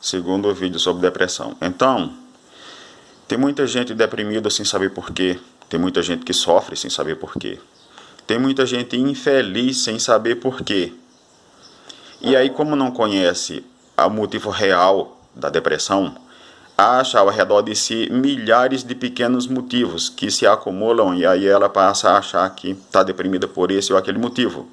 segundo o vídeo sobre depressão. Então, tem muita gente deprimida sem saber porquê. Tem muita gente que sofre sem saber porquê. Tem muita gente infeliz sem saber porquê. E aí, como não conhece o motivo real da depressão, acha ao redor de si milhares de pequenos motivos que se acumulam e aí ela passa a achar que está deprimida por esse ou aquele motivo.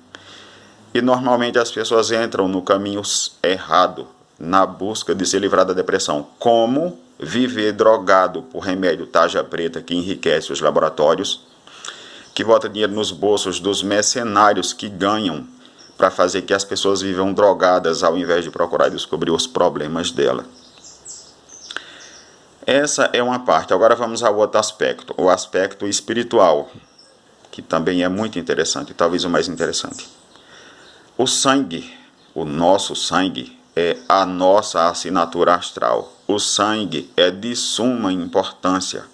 E normalmente as pessoas entram no caminho errado, na busca de se livrar da depressão. Como viver drogado por remédio tarja preta que enriquece os laboratórios, que bota dinheiro nos bolsos dos mercenários que ganham para fazer que as pessoas vivam drogadas ao invés de procurar descobrir os problemas dela. Essa é uma parte. Agora vamos ao outro aspecto, o aspecto espiritual, que também é muito interessante, talvez o mais interessante. O sangue, o nosso sangue, é a nossa assinatura astral. O sangue é de suma importância.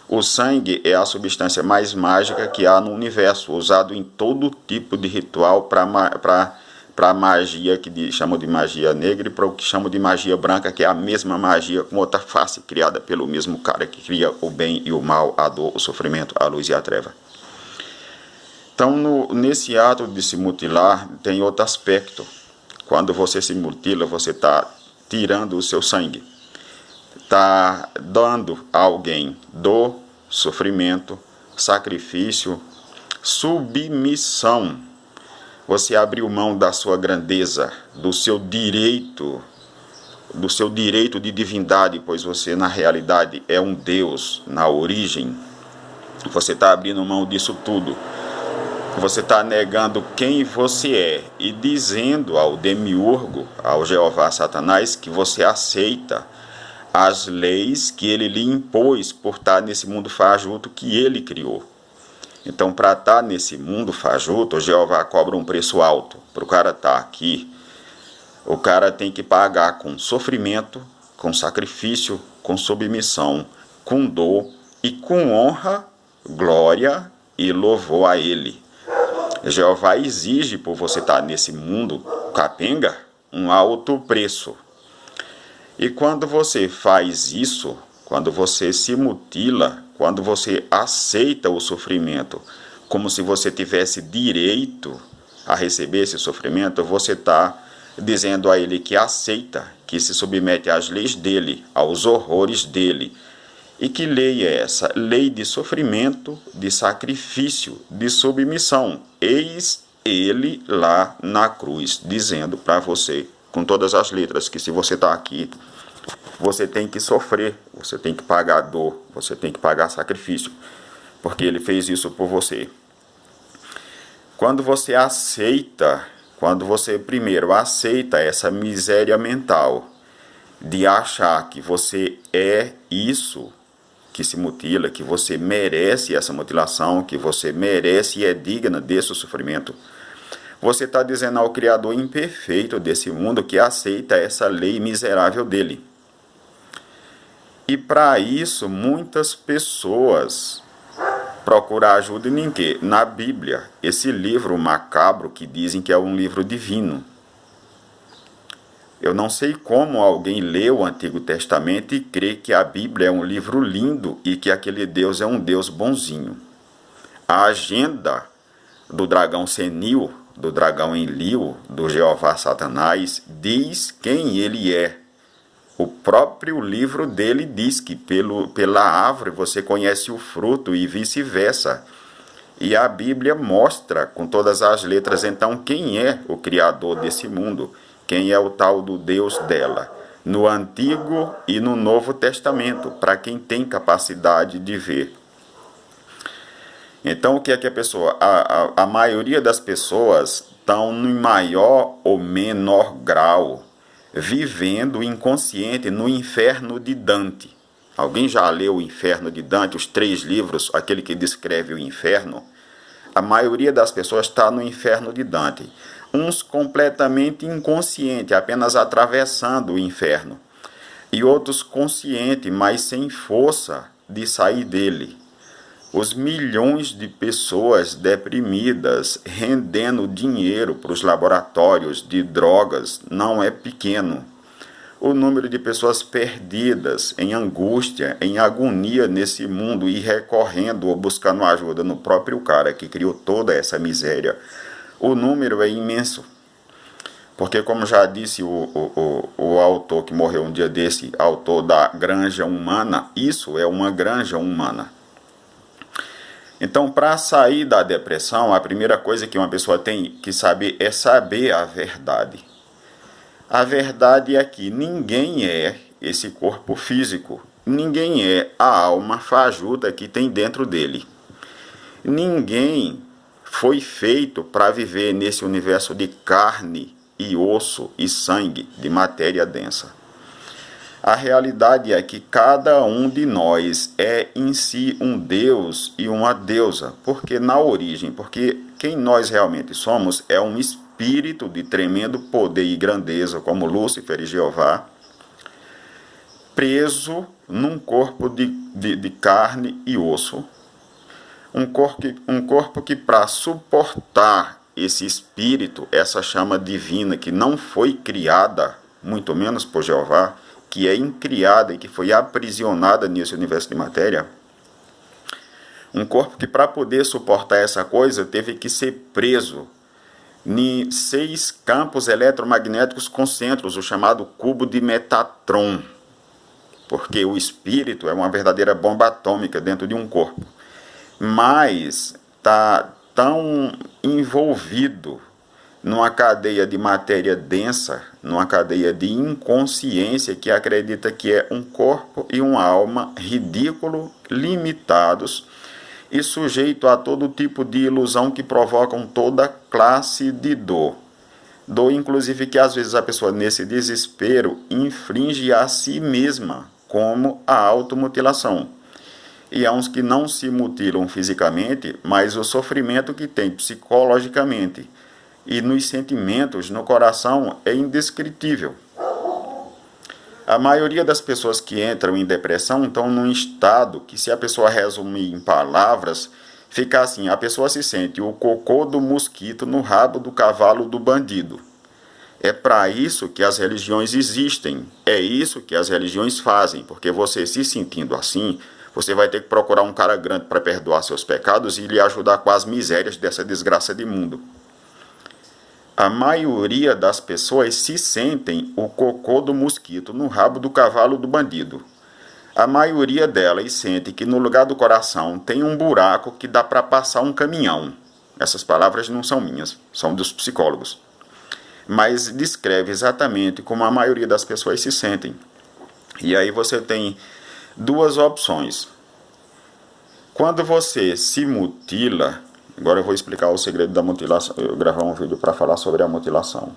O sangue é a substância mais mágica que há no universo, usado em todo tipo de ritual para magia, que chamam de magia negra, e para o que chamam de magia branca, que é a mesma magia com outra face, criada pelo mesmo cara que cria o bem e o mal, a dor, o sofrimento, a luz e a treva. Então, nesse ato de se mutilar, tem outro aspecto. Quando você se mutila, você está tirando o seu sangue. Está dando a alguém dor, sofrimento, sacrifício, submissão. Você abriu mão da sua grandeza, do seu direito de divindade, pois você na realidade é um Deus na origem. Você está abrindo mão disso tudo. Você está negando quem você é e dizendo ao demiurgo, ao Jeová Satanás, que você aceita as leis que ele lhe impôs por estar nesse mundo fajuto que ele criou. Então, para estar nesse mundo fajuto, o Jeová cobra um preço alto. Para o cara estar aqui, o cara tem que pagar com sofrimento, com sacrifício, com submissão, com dor e com honra, glória e louvor a ele. Jeová exige por você estar nesse mundo capenga um alto preço. E quando você faz isso, quando você se mutila, quando você aceita o sofrimento como se você tivesse direito a receber esse sofrimento, você está dizendo a ele que aceita, que se submete às leis dele, aos horrores dele. E que lei é essa? Lei de sofrimento, de sacrifício, de submissão. Eis ele lá na cruz, dizendo para você, com todas as letras, que se você está aqui, você tem que sofrer, você tem que pagar dor, você tem que pagar sacrifício, porque ele fez isso por você. Quando você primeiro aceita essa miséria mental de achar que você é isso que se mutila, que você merece essa mutilação, que você merece e é digna desse sofrimento, você está dizendo ao Criador imperfeito desse mundo que aceita essa lei miserável dele. E para isso, muitas pessoas procuram ajuda em quê? Na Bíblia, esse livro macabro que dizem que é um livro divino. Eu não sei como alguém lê o Antigo Testamento e crê que a Bíblia é um livro lindo e que aquele Deus é um Deus bonzinho. A agenda do dragão senil, do dragão Enlil, do Jeová Satanás, diz quem ele é. O próprio livro dele diz que pela árvore você conhece o fruto e vice-versa. E a Bíblia mostra com todas as letras então quem é o Criador desse mundo. Quem é o tal do Deus dela, no Antigo e no Novo Testamento, para quem tem capacidade de ver. Então, o que é que a maioria das pessoas estão no maior ou menor grau, vivendo inconsciente no inferno de Dante. Alguém já leu o Inferno de Dante, os 3 livros, aquele que descreve o inferno? A maioria das pessoas está no inferno de Dante. Uns completamente inconscientes, apenas atravessando o inferno. E outros conscientes, mas sem força de sair dele. Os milhões de pessoas deprimidas rendendo dinheiro para os laboratórios de drogas não é pequeno. o número de pessoas perdidas, em angústia, em agonia nesse mundo e recorrendo ou buscando ajuda no próprio cara que criou toda essa miséria, o número é imenso. Porque, como já disse o autor que morreu um dia desse, autor da Granja Humana, isso é uma granja humana. Então, para sair da depressão, a primeira coisa que uma pessoa tem que saber é saber a verdade. A verdade é que ninguém é esse corpo físico, ninguém é a alma fajuta que tem dentro dele. Ninguém foi feito para viver nesse universo de carne e osso e sangue, de matéria densa. A realidade é que cada um de nós é em si um deus e uma deusa, porque na origem, porque quem nós realmente somos é um espírito de tremendo poder e grandeza, como Lúcifer e Jeová, preso num corpo de carne e osso, um corpo que para suportar esse espírito, essa chama divina que não foi criada, muito menos por Jeová, que é incriada e que foi aprisionada nesse universo de matéria, um corpo que para poder suportar essa coisa teve que ser preso em 6 campos eletromagnéticos concêntricos, o chamado cubo de Metatron, porque o espírito é uma verdadeira bomba atômica dentro de um corpo, mas está tão envolvido numa cadeia de matéria densa, numa cadeia de inconsciência que acredita que é um corpo e uma alma ridículo, limitados e sujeito a todo tipo de ilusão que provocam toda classe de dor. Dor, inclusive, que às vezes a pessoa, nesse desespero, inflige a si mesma, como a automutilação. E há uns que não se mutilam fisicamente, mas o sofrimento que tem psicologicamente e nos sentimentos, no coração, é indescritível. A maioria das pessoas que entram em depressão estão num estado que, se a pessoa resumir em palavras, fica assim: a pessoa se sente o cocô do mosquito no rabo do cavalo do bandido. É para isso que as religiões existem, é isso que as religiões fazem, porque você se sentindo assim, você vai ter que procurar um cara grande para perdoar seus pecados e lhe ajudar com as misérias dessa desgraça de mundo. A maioria das pessoas se sentem o cocô do mosquito no rabo do cavalo do bandido. A maioria delas sente que no lugar do coração tem um buraco que dá para passar um caminhão. Essas palavras não são minhas, são dos psicólogos. Mas descreve exatamente como a maioria das pessoas se sentem. E aí você tem 2 opções. Quando você se mutila, agora eu vou explicar o segredo da mutilação. Eu vou gravar um vídeo para falar sobre a mutilação.